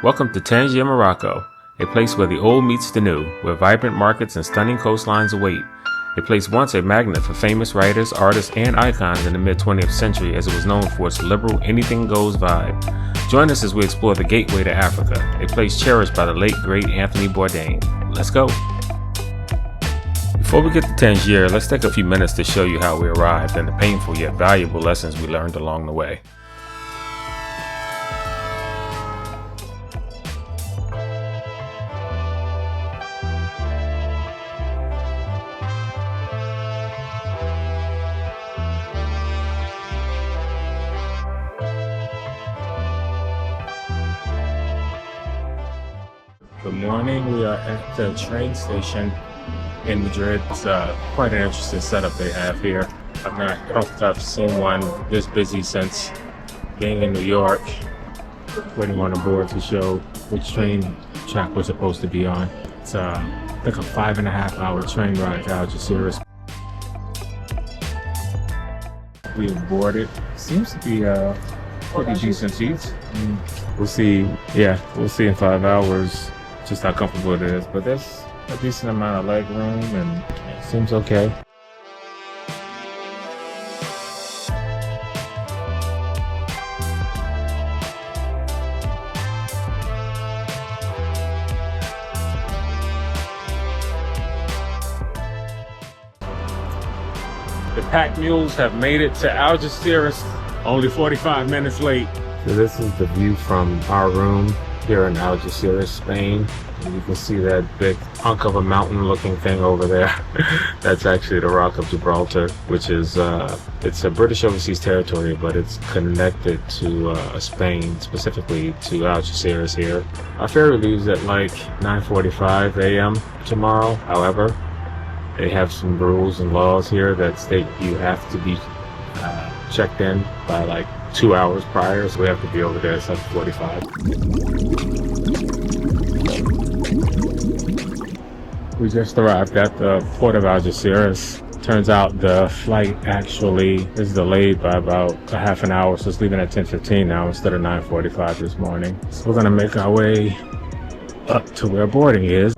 Welcome to Tangier, Morocco, a place where the old meets the new, where vibrant markets and stunning coastlines await. A place once a magnet for famous writers, artists, and icons in the mid-20th century as it was known for its liberal, anything-goes vibe. Join us as we explore the gateway to Africa, a place cherished by the late, great Anthony Bourdain. Let's go! Before we get to Tangier, let's take a few minutes to show you how we arrived and the painful yet valuable lessons we learned along the way. Good morning. We are at the train station in Madrid. It's quite an interesting setup they have here. I don't think I've seen one this busy since being in New York, waiting on the board to show which train track we're supposed to be on. It's like a 5.5-hour train ride to Algeciras. We have boarded. Seems to be pretty decent seats. We'll see in 5 hours just how comfortable it is, but there's a decent amount of leg room and it seems okay. The pack mules have made it to Algeciras, only 45 minutes late. So this is the view from our room here in Algeciras, Spain. And you can see that big hunk of a mountain looking thing over there. That's actually the Rock of Gibraltar, which is it's a British overseas territory, but it's connected to Spain, specifically to Algeciras here. Our ferry leaves at like 9:45 a.m. tomorrow. However, they have some rules and laws here that state you have to be checked in by like 2 hours prior, so we have to be over there at 7:45. We just arrived at the port of Algeciras. Turns out the flight actually is delayed by about a half an hour, so it's leaving at 10:15 now instead of 9:45 this morning. So we're gonna make our way up to where boarding is.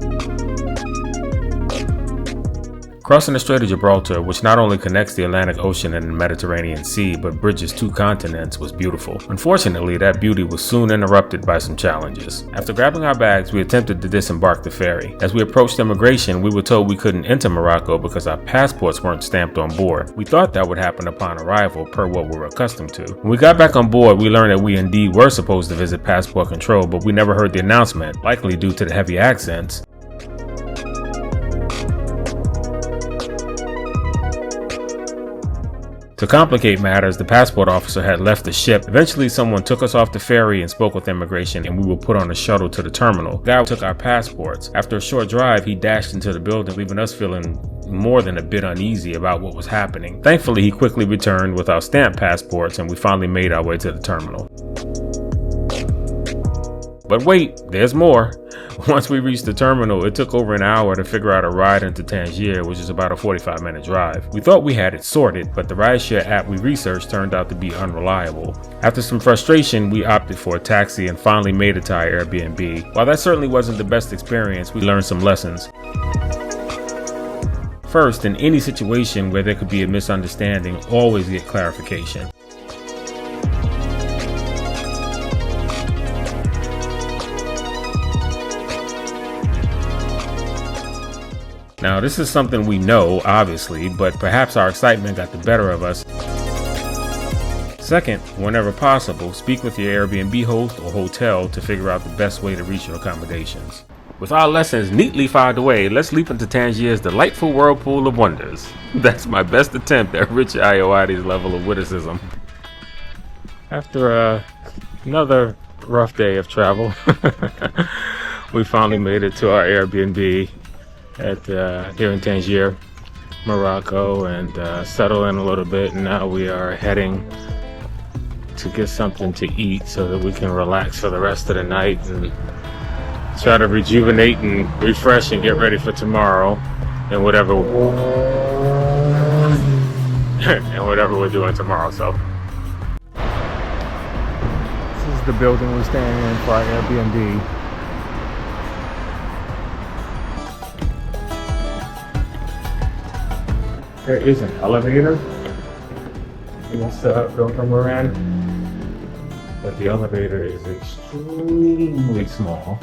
Crossing the Strait of Gibraltar, which not only connects the Atlantic Ocean and the Mediterranean Sea, but bridges two continents, was beautiful. Unfortunately, that beauty was soon interrupted by some challenges. After grabbing our bags, we attempted to disembark the ferry. As we approached immigration, we were told we couldn't enter Morocco because our passports weren't stamped on board. We thought that would happen upon arrival, per what we were accustomed to. When we got back on board, we learned that we indeed were supposed to visit passport control, but we never heard the announcement, likely due to the heavy accents. To complicate matters, the passport officer had left the ship. Eventually, someone took us off the ferry and spoke with immigration, and we were put on a shuttle to the terminal. The guy took our passports. After a short drive, he dashed into the building, leaving us feeling more than a bit uneasy about what was happening. Thankfully, he quickly returned with our stamped passports, and we finally made our way to the terminal. But wait, there's more. Once we reached the terminal, it took over an hour to figure out a ride into Tangier, which is about a 45-minute drive. We thought we had it sorted, but the rideshare app we researched turned out to be unreliable. After some frustration, we opted for a taxi and finally made it to our Airbnb. While that certainly wasn't the best experience, we learned some lessons. First, in any situation where there could be a misunderstanding, always get clarification. Now, this is something we know, obviously, but perhaps our excitement got the better of us. Second, whenever possible, speak with your Airbnb host or hotel to figure out the best way to reach your accommodations. With our lessons neatly filed away, let's leap into Tangier's delightful whirlpool of wonders. That's my best attempt at Richard Ayoade's level of witticism. After another rough day of travel, we finally made it to our Airbnb here in Tangier, Morocco, and settle in a little bit. And now we are heading to get something to eat so that we can relax for the rest of the night and try to rejuvenate and refresh and get ready for tomorrow and whatever we're doing tomorrow. So this is the building we're staying in for our Airbnb. There is an elevator in this building we're in, but the elevator is extremely small.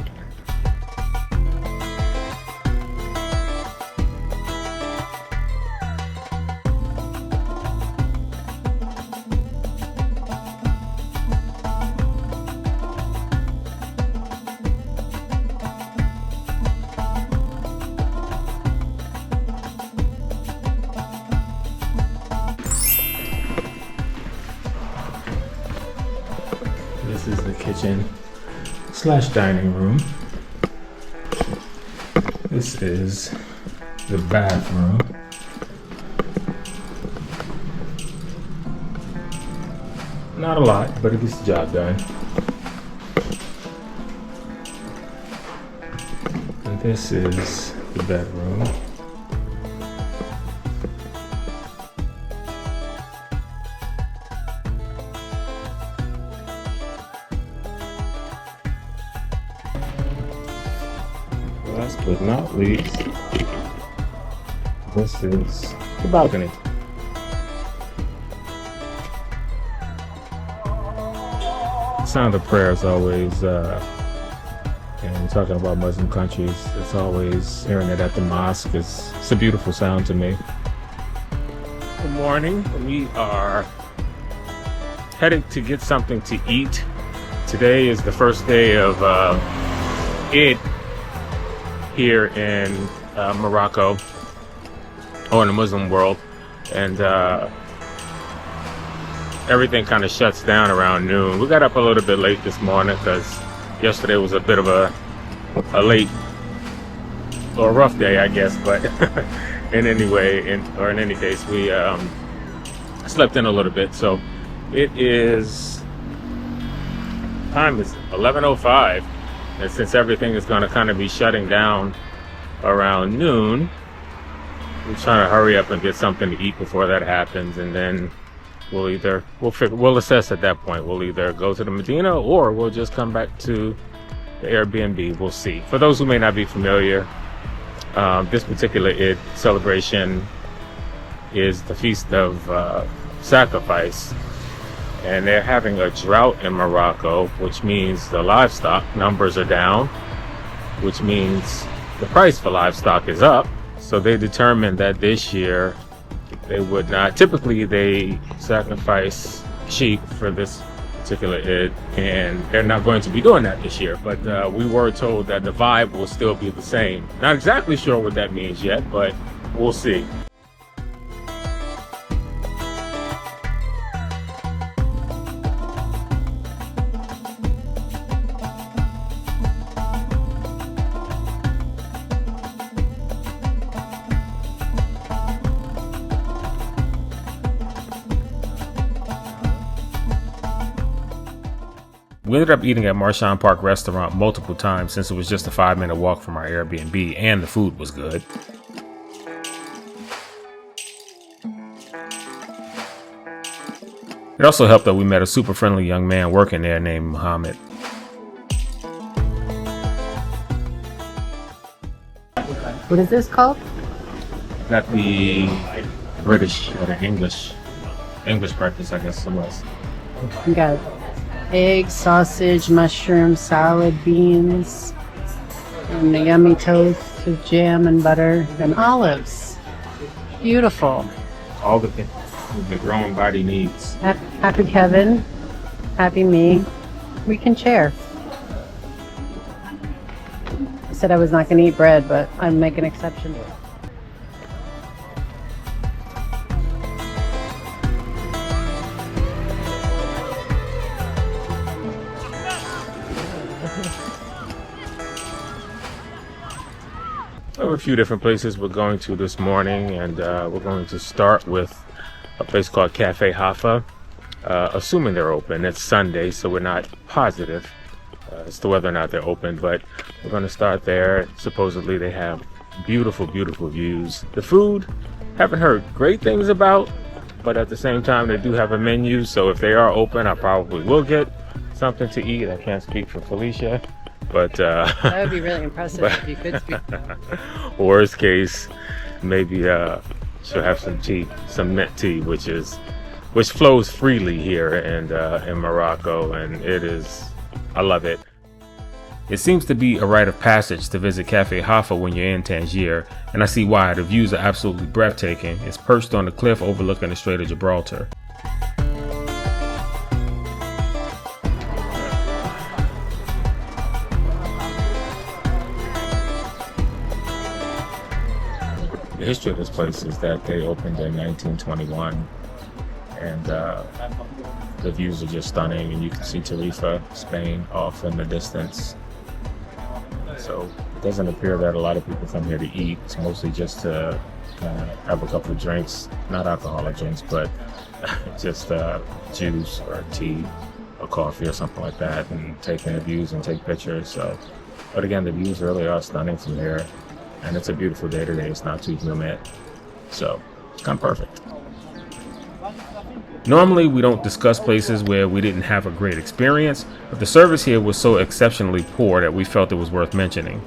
This is the kitchen slash dining room. This is the bathroom. Not a lot, but it gets the job done. And this is the bedroom. Last but not least, this is the balcony. The sound of prayer is always, and talking about Muslim countries, it's always hearing it at the mosque. It's a beautiful sound to me. Good morning. We are headed to get something to eat. Today is the first day of Eid here in Morocco, or in the Muslim world, and everything kind of shuts down around noon. We got up a little bit late this morning because yesterday was a bit of a late or a rough day, I guess, but in any case, we slept in a little bit. So it is, time is 11:05. And since everything is going to kind of be shutting down around noon, we're trying to hurry up and get something to eat before that happens, and then we'll assess at that point. We'll either go to the Medina or we'll just come back to the Airbnb. We'll see. For those who may not be familiar, this particular Eid celebration is the Feast of Sacrifice. And they're having a drought in Morocco, which means the livestock numbers are down, which means the price for livestock is up. So they determined that this year they would not. Typically they sacrifice sheep for this particular Eid, and they're not going to be doing that this year. But we were told that the vibe will still be the same. Not exactly sure what that means yet, but we'll see. We ended up eating at Marshan Park restaurant multiple times since it was just a 5-minute walk from our Airbnb, and the food was good. It also helped that we met a super friendly young man working there named Mohammed. What is this called? Got the British or the English breakfast, I guess it was. You got egg, sausage, mushroom, salad, beans, and a yummy toast with jam and butter and olives. Beautiful. All the growing body needs. Happy Kevin, happy me. We can share. I said I was not going to eat bread, but I'd make an exception. There are a few different places we're going to this morning, and we're going to start with a place called Cafe Hafa, assuming they're open. It's Sunday, so we're not positive as to whether or not they're open, but we're going to start there. Supposedly they have beautiful, beautiful views. The food, haven't heard great things about, but at the same time they do have a menu, so if they are open I probably will get something to eat. I can't speak for Felicia, but that would be really impressive if you could speak. Worst case, maybe she'll have some tea, some mint tea, which flows freely here in Morocco, and I love it. It seems to be a rite of passage to visit Cafe Hafa when you're in Tangier, and I see why. The views are absolutely breathtaking. It's perched on the cliff overlooking the Strait of Gibraltar. The history of this place is that they opened in 1921, and the views are just stunning, and you can see Tarifa, Spain, off in the distance. So it doesn't appear that a lot of people come here to eat. It's mostly just to have a couple of drinks, not alcoholic drinks, but just juice or tea or coffee or something like that, and take in the views and take pictures. So, but again, the views really are stunning from here, and it's a beautiful day today. It's not too humid, so it's kind of perfect. Normally, we don't discuss places where we didn't have a great experience, but the service here was so exceptionally poor that we felt it was worth mentioning.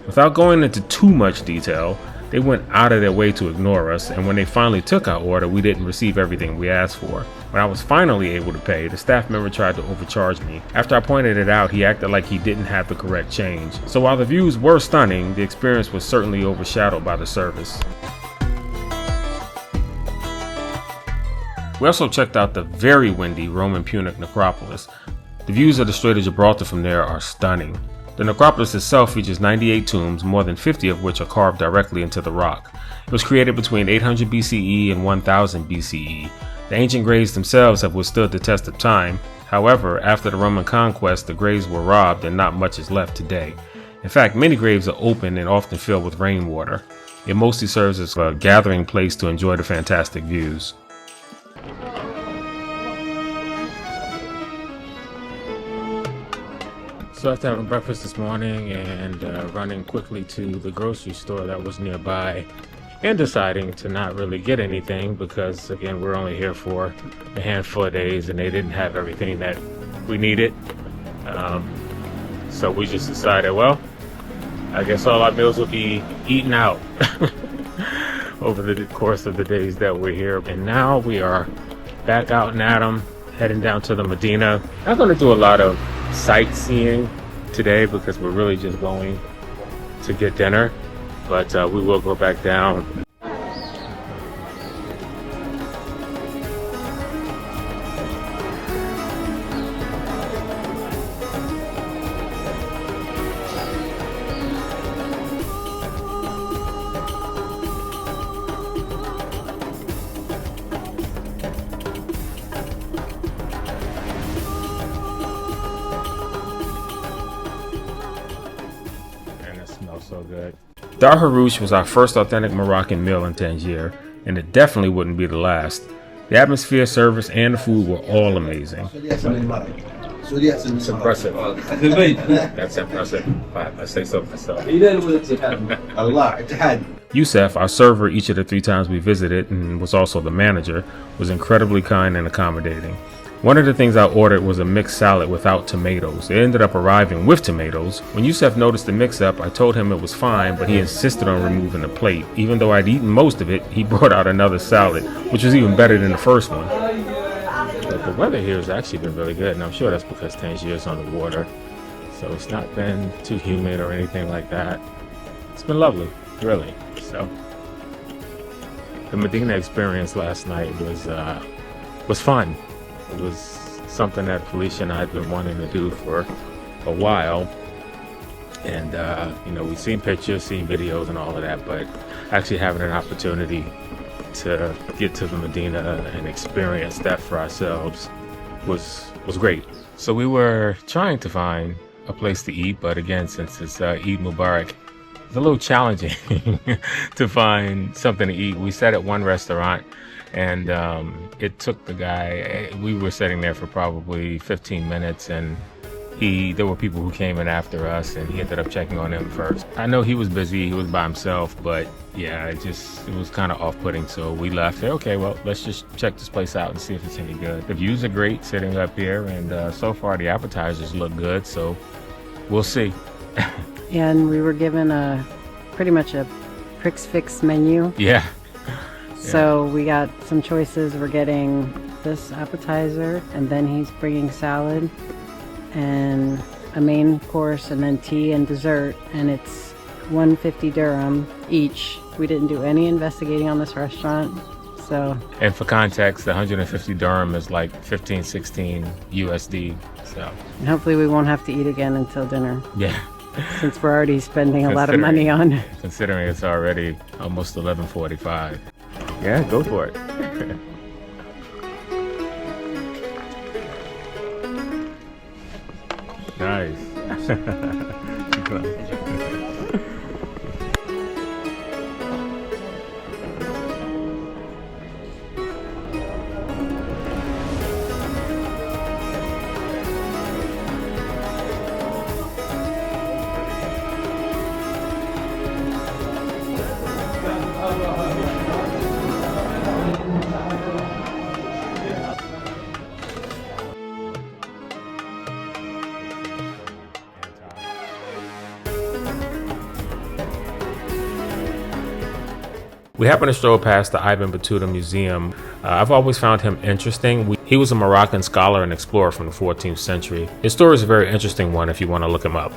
Without going into too much detail, they went out of their way to ignore us, and when they finally took our order, we didn't receive everything we asked for. When I was finally able to pay, the staff member tried to overcharge me. After I pointed it out, he acted like he didn't have the correct change. So while the views were stunning, the experience was certainly overshadowed by the service. We also checked out the very windy Roman Punic necropolis. The views of the Strait of Gibraltar from there are stunning. The necropolis itself features 98 tombs, more than 50 of which are carved directly into the rock. It was created between 800 BCE and 1000 BCE. The ancient graves themselves have withstood the test of time. However, after the Roman conquest, the graves were robbed and not much is left today. In fact, many graves are open and often filled with rainwater. It mostly serves as a gathering place to enjoy the fantastic views. So after having breakfast this morning and running quickly to the grocery store that was nearby and deciding to not really get anything because, again, we're only here for a handful of days and they didn't have everything that we needed. So we just decided, well, I guess all our meals will be eaten out over the course of the days that we're here. And now we are back out in Adam, heading down to the Medina. I'm going to do a lot of sightseeing today because we're really just going to get dinner, but we will go back down. So good. Dar Harouche was our first authentic Moroccan meal in Tangier, and it definitely wouldn't be the last. The atmosphere, service, and the food were all amazing. It's impressive. That's impressive. I say so myself. Youssef, our server each of the 3 times we visited and was also the manager, was incredibly kind and accommodating. One of the things I ordered was a mixed salad without tomatoes. It ended up arriving with tomatoes. When Youssef noticed the mix-up, I told him it was fine, but he insisted on removing the plate. Even though I'd eaten most of it, he brought out another salad, which was even better than the first one. But the weather here has actually been really good, and I'm sure that's because Tangier is on the water. So it's not been too humid or anything like that. It's been lovely, really. So the Medina experience last night was fun. It was something that Felicia and I had been wanting to do for a while. And, we've seen pictures, seen videos and all of that, but actually having an opportunity to get to the Medina and experience that for ourselves was great. So we were trying to find a place to eat, but again, since it's Eid Mubarak, it's a little challenging to find something to eat. We sat at one restaurant, and it took the guy, we were sitting there for probably 15 minutes, and there were people who came in after us, and he ended up checking on them first. I know he was busy, he was by himself, but yeah, it was kind of off-putting, so we left. Said, okay, well, let's just check this place out and see if it's any good. The views are great sitting up here, and so far the appetizers look good, so we'll see. And we were given pretty much a Prix Fix menu. Yeah. So we got some choices. We're getting this appetizer, and then he's bringing salad and a main course, and then tea and dessert, and it's 150 dirham each. We didn't do any investigating on this restaurant, so. And for context, the 150 dirham is like 15, 16 USD. So. And hopefully we won't have to eat again until dinner. Yeah. Since we're already spending a lot of money on. Considering it's already almost 11:45. Yeah, go for it. Nice. We happened to stroll past the Ibn Battuta Museum. I've always found him interesting. He was a Moroccan scholar and explorer from the 14th century. His story is a very interesting one if you want to look him up.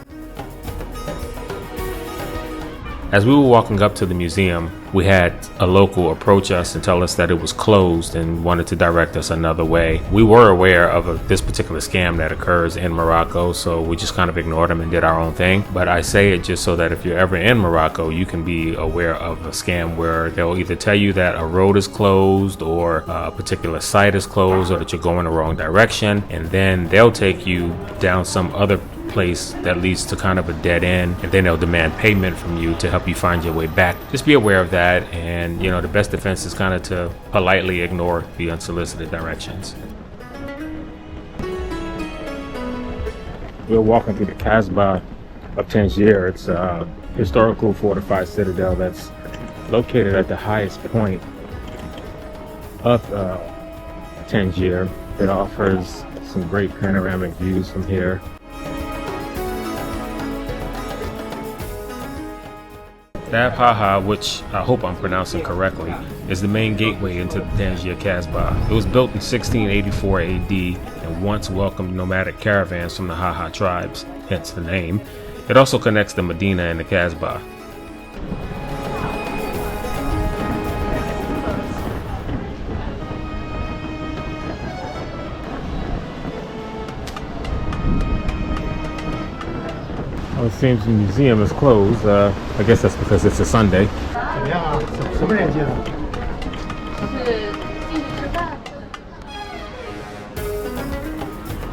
As we were walking up to the museum, we had a local approach us and tell us that it was closed and wanted to direct us another way. We were aware of this particular scam that occurs in Morocco, so we just kind of ignored him and did our own thing. But I say it just so that if you're ever in Morocco, you can be aware of a scam where they'll either tell you that a road is closed or a particular site is closed or that you're going the wrong direction, and then they'll take you down some other place that leads to kind of a dead end, and then they'll demand payment from you to help you find your way back. Just be aware of that, and you know, the best defense is kind of to politely ignore the unsolicited directions. We're walking through the Casbah of Tangier. It's a historical fortified citadel that's located at the highest point of Tangier. It offers some great panoramic views from here. Hafa, which I hope I'm pronouncing correctly, is the main gateway into the Tangier Casbah. It was built in 1684 AD and once welcomed nomadic caravans from the Hafa tribes, hence the name. It also connects the Medina and the Casbah. It seems the museum is closed. I guess that's because it's a Sunday.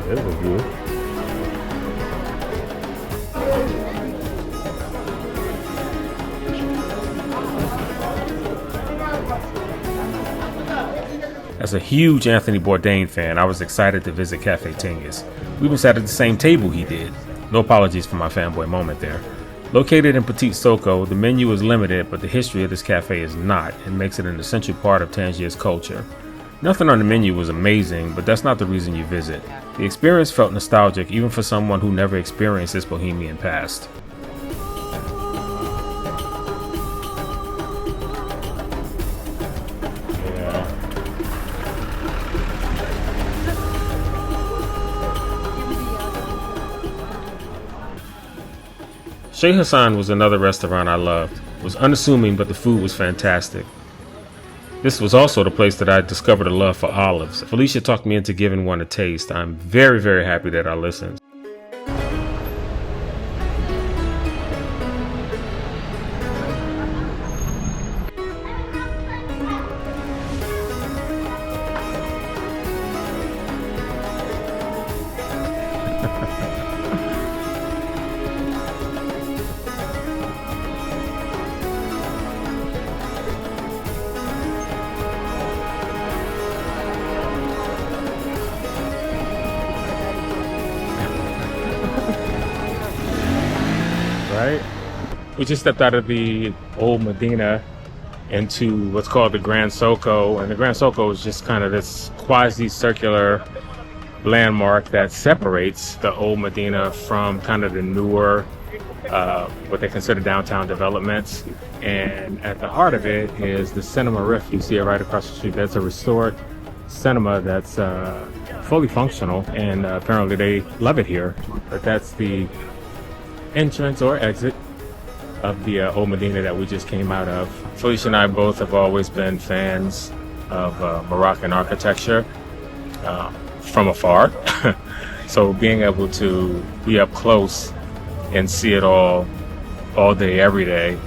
There's a view. As a huge Anthony Bourdain fan, I was excited to visit Cafe Tingis. We even sat at the same table he did. No apologies for my fanboy moment there. Located in Petit Soko, the menu is limited, but the history of this cafe is not, and makes it an essential part of Tangier's culture. Nothing on the menu was amazing, but that's not the reason you visit. The experience felt nostalgic even for someone who never experienced this bohemian past. Sheikh Hassan was another restaurant I loved. It was unassuming, but the food was fantastic. This was also the place that I discovered a love for olives. Felicia talked me into giving one a taste. I'm very, very happy that I listened. right? We just stepped out of the old Medina into what's called the Grand Soko, and the Grand Soko is just kind of this quasi-circular landmark that separates the old Medina from kind of the newer, what they consider downtown developments. And at the heart of it is the Cinema Rift. You see it right across the street. That's a restored cinema that's fully functional, and apparently they love it here. But that's the entrance or exit of the old Medina that we just came out of. Felicia and I both have always been fans of Moroccan architecture from afar. So being able to be up close and see it all day, every day,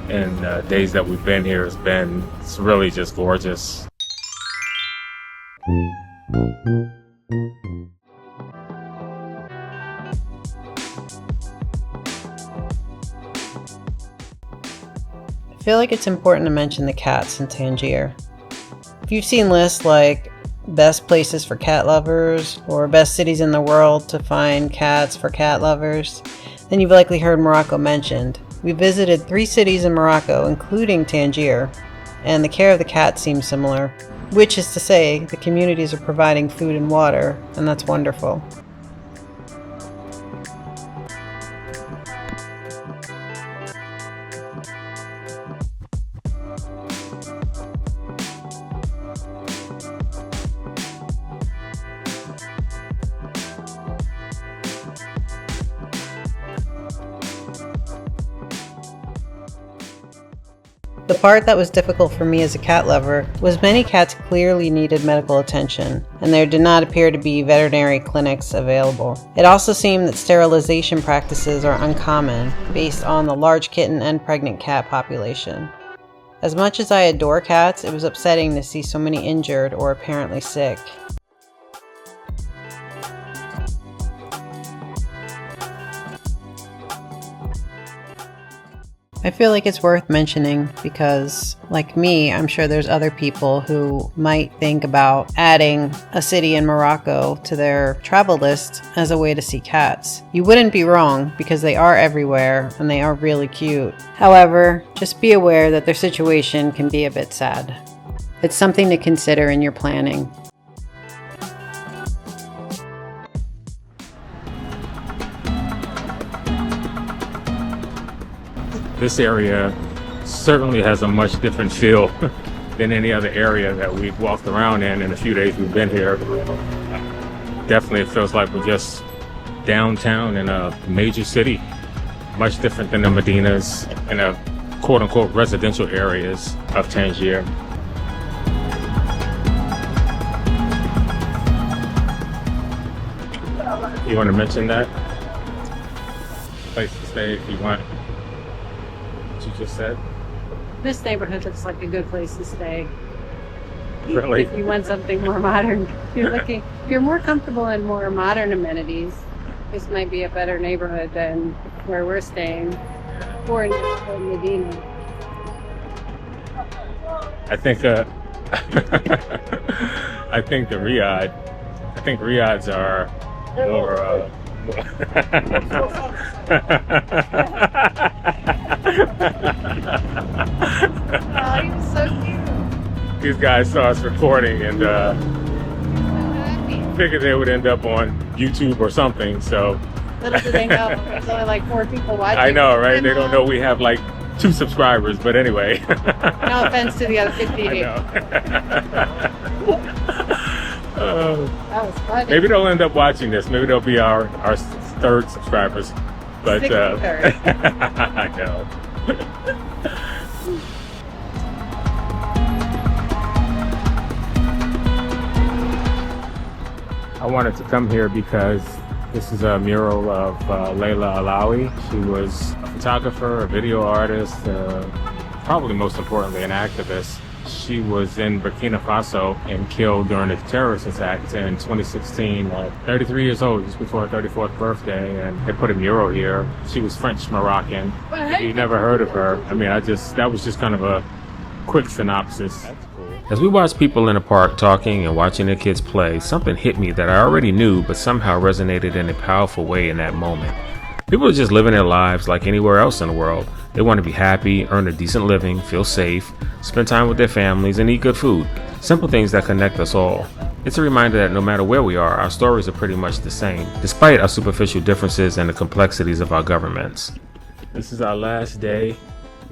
and days that we've been here it's really just gorgeous. I feel like it's important to mention the cats in Tangier. If you've seen lists like best places for cat lovers or best cities in the world to find cats for cat lovers, then you've likely heard Morocco mentioned. We visited 3 cities in Morocco, including Tangier, and the care of the cats seems similar, which is to say the communities are providing food and water, and that's wonderful. The part that was difficult for me as a cat lover was many cats clearly needed medical attention, and there did not appear to be veterinary clinics available. It also seemed that sterilization practices are uncommon based on the large kitten and pregnant cat population. As much as I adore cats, it was upsetting to see so many injured or apparently sick. I feel like it's worth mentioning because, like me, I'm sure there's other people who might think about adding a city in Morocco to their travel list as a way to see cats. You wouldn't be wrong because they are everywhere and they are really cute. However, just be aware that their situation can be a bit sad. It's something to consider in your planning. This area certainly has a much different feel than any other area that we've walked around in the few days we've been here. Definitely it feels like we're just downtown in a major city, much different than the Medinas and the quote-unquote residential areas of Tangier. You want to mention that? Place to stay if you want. You just said? This neighborhood looks like a good place to stay. Really? If you want something more modern, if you're more comfortable in more modern amenities, this might be a better neighborhood than where we're staying, or in Medina. I think Riyadhs are more Oh, he was so cute. These guys saw us recording and figured they would end up on YouTube or something, so. Little do they know, there's only like 4 people watching. I know, right? They don't know we have like 2 subscribers, but anyway. No offense to the other 58. I know. That was funny. Maybe they'll end up watching this. Maybe they'll be our 3rd subscribers. But 63rd. I know. I wanted to come here because this is a mural of Leila Alaoui. She was a photographer, a video artist, probably most importantly an activist. She was in Burkina Faso and killed during a terrorist attack in 2016 at 33 years old, just before her 34th birthday, and they put a mural here. She was French-Moroccan. You never heard of her. I mean, that was just kind of a quick synopsis. As we watched people in the park talking and watching their kids play, something hit me that I already knew but somehow resonated in a powerful way in that moment. People are just living their lives like anywhere else in the world. They want to be happy, earn a decent living, feel safe, spend time with their families, and eat good food. Simple things that connect us all. It's a reminder that no matter where we are, our stories are pretty much the same, despite our superficial differences and the complexities of our governments. This is our last day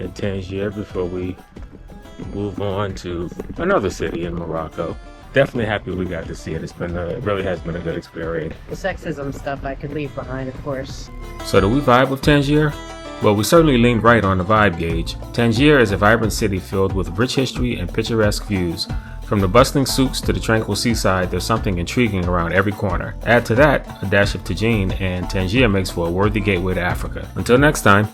in Tangier before we move on to another city in Morocco. Definitely happy we got to see it. It really has been a good experience. The sexism stuff I could leave behind, of course. So do we vibe with Tangier? Well, we certainly leaned right on the vibe gauge. Tangier is a vibrant city filled with rich history and picturesque views. From the bustling souks to the tranquil seaside, there's something intriguing around every corner. Add to that a dash of tagine, and Tangier makes for a worthy gateway to Africa. Until next time.